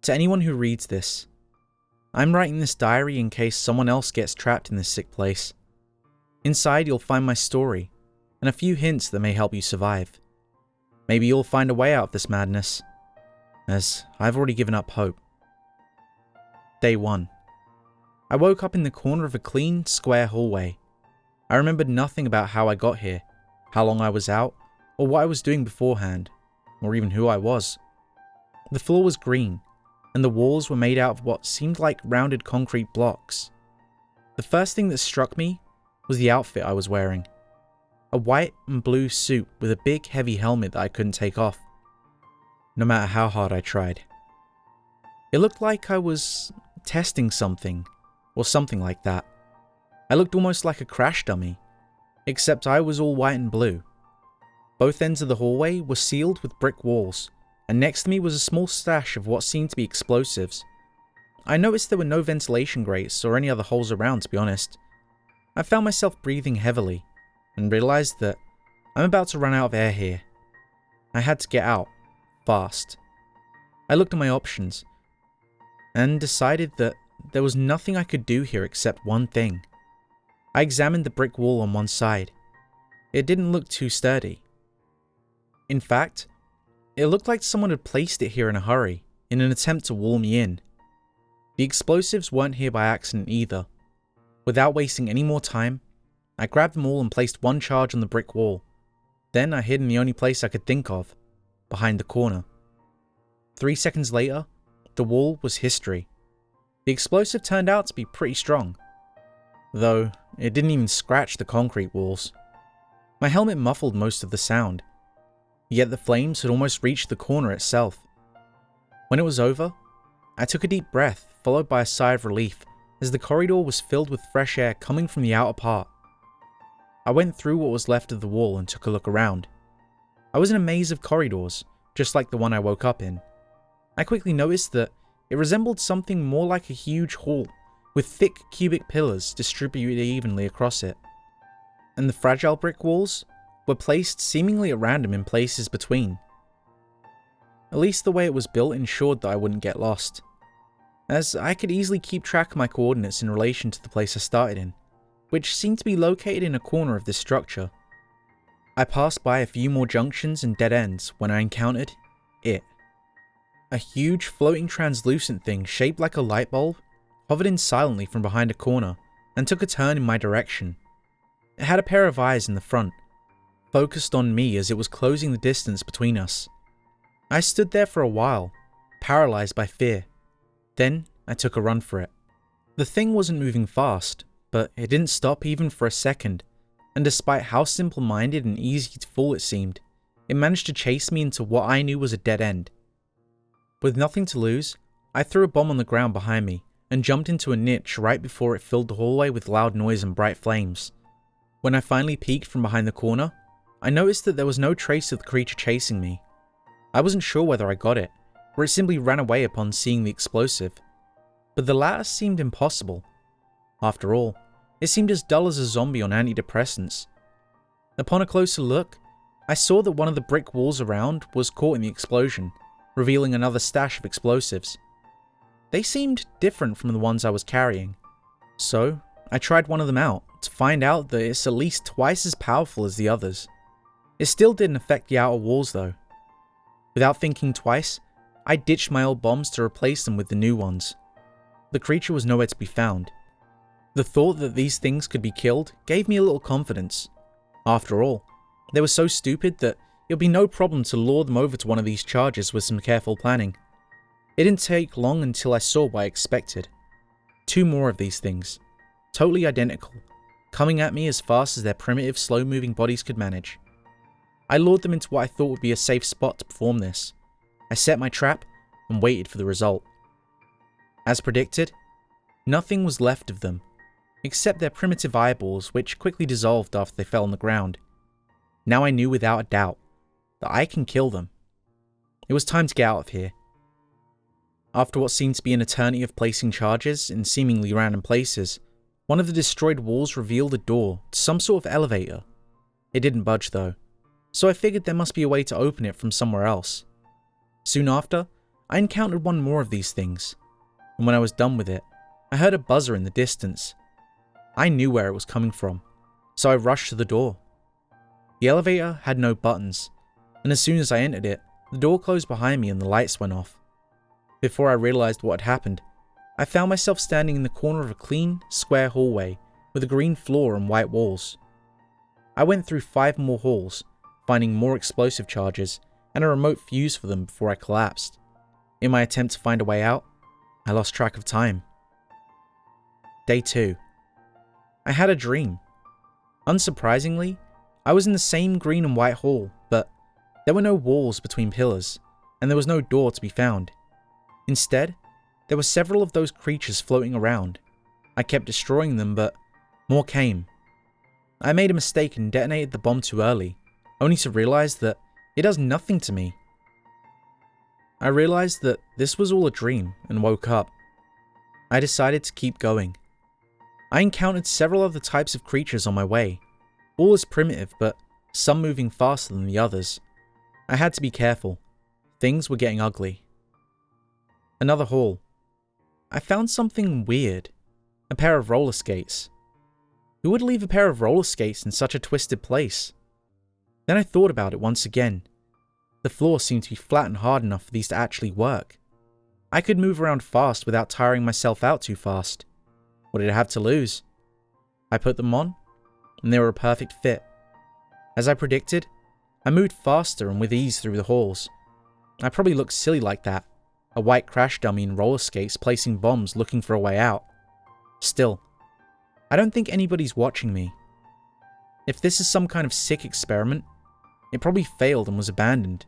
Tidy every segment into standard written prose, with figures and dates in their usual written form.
To anyone who reads this, I'm writing this diary in case someone else gets trapped in this sick place. Inside you'll find my story, and a few hints that may help you survive. Maybe you'll find a way out of this madness, as I've already given up hope. Day 1. I woke up in the corner of a clean, square hallway. I remembered nothing about how I got here, how long I was out, or what I was doing beforehand, or even who I was. The floor was green, and the walls were made out of what seemed like rounded concrete blocks. The first thing that struck me was the outfit I was wearing. A white and blue suit with a big heavy helmet that I couldn't take off, no matter how hard I tried. It looked like I was testing something, or something like that. I looked almost like a crash dummy, except I was all white and blue. Both ends of the hallway were sealed with brick walls, and next to me was a small stash of what seemed to be explosives. I noticed there were no ventilation grates or any other holes around, to be honest. I found myself breathing heavily, and realized that I'm about to run out of air here. I had to get out, fast. I looked at my options, and decided that there was nothing I could do here except one thing. I examined the brick wall on one side. It didn't look too sturdy. In fact, it looked like someone had placed it here in a hurry, in an attempt to wall me in. The explosives weren't here by accident either. Without wasting any more time, I grabbed them all and placed one charge on the brick wall. Then I hid in the only place I could think of, behind the corner. 3 seconds later, the wall was history. The explosive turned out to be pretty strong, though it didn't even scratch the concrete walls. My helmet muffled most of the sound, yet the flames had almost reached the corner itself. When it was over, I took a deep breath, followed by a sigh of relief, as the corridor was filled with fresh air coming from the outer part. I went through what was left of the wall and took a look around. I was in a maze of corridors, just like the one I woke up in. I quickly noticed that it resembled something more like a huge hall, with thick cubic pillars distributed evenly across it. And the fragile brick walls were placed seemingly at random in places between. At least the way it was built ensured that I wouldn't get lost, as I could easily keep track of my coordinates in relation to the place I started in, which seemed to be located in a corner of this structure. I passed by a few more junctions and dead ends when I encountered it. A huge floating translucent thing shaped like a light bulb hovered in silently from behind a corner and took a turn in my direction. It had a pair of eyes in the front, focused on me as it was closing the distance between us. I stood there for a while, paralyzed by fear. Then I took a run for it. The thing wasn't moving fast, but it didn't stop even for a second, and despite how simple-minded and easy to fool it seemed, it managed to chase me into what I knew was a dead end. With nothing to lose, I threw a bomb on the ground behind me and jumped into a niche right before it filled the hallway with loud noise and bright flames. When I finally peeked from behind the corner, I noticed that there was no trace of the creature chasing me. I wasn't sure whether I got it, or it simply ran away upon seeing the explosive, but the latter seemed impossible. After all, it seemed as dull as a zombie on antidepressants. Upon a closer look, I saw that one of the brick walls around was caught in the explosion, revealing another stash of explosives. They seemed different from the ones I was carrying, so I tried one of them out to find out that it's at least twice as powerful as the others. It still didn't affect the outer walls though. Without thinking twice, I ditched my old bombs to replace them with the new ones. The creature was nowhere to be found. The thought that these things could be killed gave me a little confidence. After all, they were so stupid that it would be no problem to lure them over to one of these charges with some careful planning. It didn't take long until I saw what I expected. 2 more of these things, totally identical, coming at me as fast as their primitive, slow-moving bodies could manage. I lured them into what I thought would be a safe spot to perform this. I set my trap and waited for the result. As predicted, nothing was left of them, except their primitive eyeballs, which quickly dissolved after they fell on the ground. Now I knew without a doubt that I can kill them. It was time to get out of here. After what seemed to be an eternity of placing charges in seemingly random places, one of the destroyed walls revealed a door to some sort of elevator. It didn't budge though, so I figured there must be a way to open it from somewhere else. Soon after, I encountered one more of these things, and when I was done with it, I heard a buzzer in the distance. I knew where it was coming from, so I rushed to the door. The elevator had no buttons, and as soon as I entered it, the door closed behind me and the lights went off. Before I realized what had happened, I found myself standing in the corner of a clean, square hallway with a green floor and white walls. I went through 5 more halls, finding more explosive charges and a remote fuse for them before I collapsed. In my attempt to find a way out, I lost track of time. Day 2. I had a dream. Unsurprisingly, I was in the same green and white hall, but there were no walls between pillars, and there was no door to be found. Instead, there were several of those creatures floating around. I kept destroying them, but more came. I made a mistake and detonated the bomb too early, only to realize that it does nothing to me. I realized that this was all a dream and woke up. I decided to keep going. I encountered several other types of creatures on my way, all as primitive, but some moving faster than the others. I had to be careful. Things were getting ugly. Another hall. I found something weird. A pair of roller skates. Who would leave a pair of roller skates in such a twisted place? Then I thought about it once again. The floor seemed to be flat and hard enough for these to actually work. I could move around fast without tiring myself out too fast. What did I have to lose? I put them on, and they were a perfect fit. As I predicted, I moved faster and with ease through the halls. I probably looked silly like that, a white crash dummy in roller skates placing bombs looking for a way out. Still, I don't think anybody's watching me. If this is some kind of sick experiment, it probably failed and was abandoned.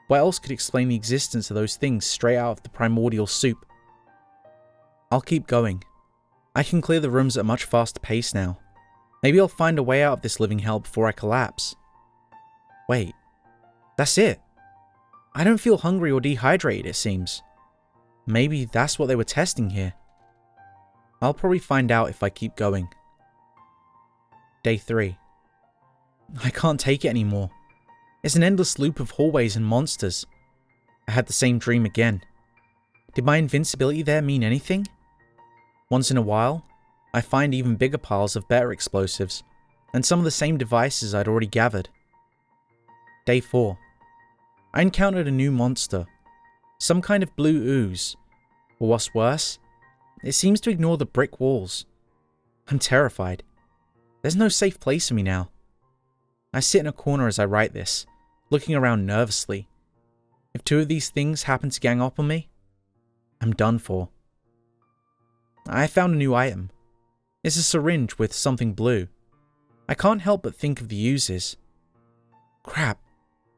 What else could explain the existence of those things straight out of the primordial soup? I'll keep going. I can clear the rooms at a much faster pace now. Maybe I'll find a way out of this living hell before I collapse. Wait, that's it. I don't feel hungry or dehydrated, it seems. Maybe that's what they were testing here. I'll probably find out if I keep going. Day 3. I can't take it anymore. It's an endless loop of hallways and monsters. I had the same dream again. Did my invincibility there mean anything? Once in a while, I find even bigger piles of better explosives, and some of the same devices I'd already gathered. Day 4. I encountered a new monster. Some kind of blue ooze. Or what's worse, it seems to ignore the brick walls. I'm terrified. There's no safe place for me now. I sit in a corner as I write this, looking around nervously. If 2 of these things happen to gang up on me, I'm done for. I found a new item. It's a syringe with something blue. I can't help but think of the uses. Crap,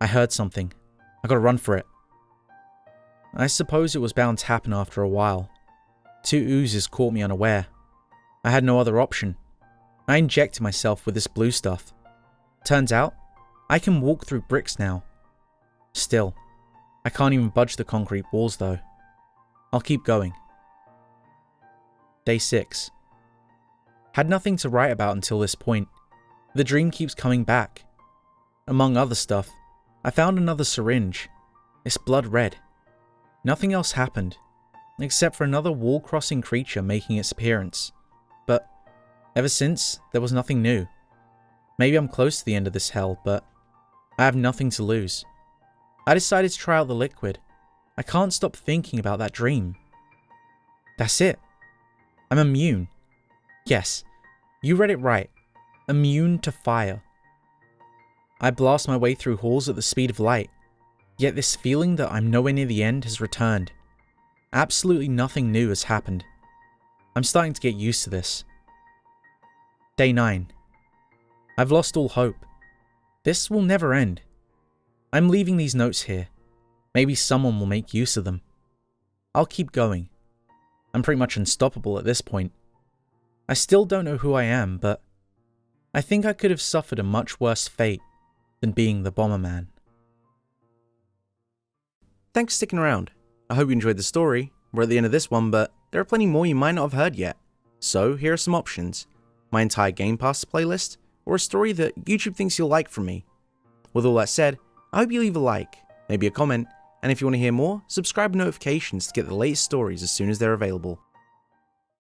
I heard something. I gotta run for it. I suppose it was bound to happen after a while. 2 oozes caught me unaware. I had no other option. I injected myself with this blue stuff. Turns out, I can walk through bricks now. Still, I can't even budge the concrete walls though. I'll keep going. Day 6. Had nothing to write about until this point. The dream keeps coming back. Among other stuff, I found another syringe. It's blood red. Nothing else happened, except for another wall-crossing creature making its appearance. But ever since, there was nothing new. Maybe I'm close to the end of this hell, but I have nothing to lose. I decided to try out the liquid. I can't stop thinking about that dream. That's it. I'm immune. Yes, you read it right. Immune to fire. I blast my way through halls at the speed of light, yet this feeling that I'm nowhere near the end has returned. Absolutely nothing new has happened. I'm starting to get used to this. Day 9. I've lost all hope. This will never end. I'm leaving these notes here. Maybe someone will make use of them. I'll keep going. I'm pretty much unstoppable at this point. I still don't know who I am, but I think I could have suffered a much worse fate than being the Bomberman. Thanks for sticking around. I hope you enjoyed the story. We're at the end of this one, but there are plenty more you might not have heard yet. So here are some options. My entire Gamepasta playlist, or a story that YouTube thinks you'll like from me. With all that said, I hope you leave a like, maybe a comment, And if you want to hear more, subscribe with notifications to get the latest stories as soon as they're available.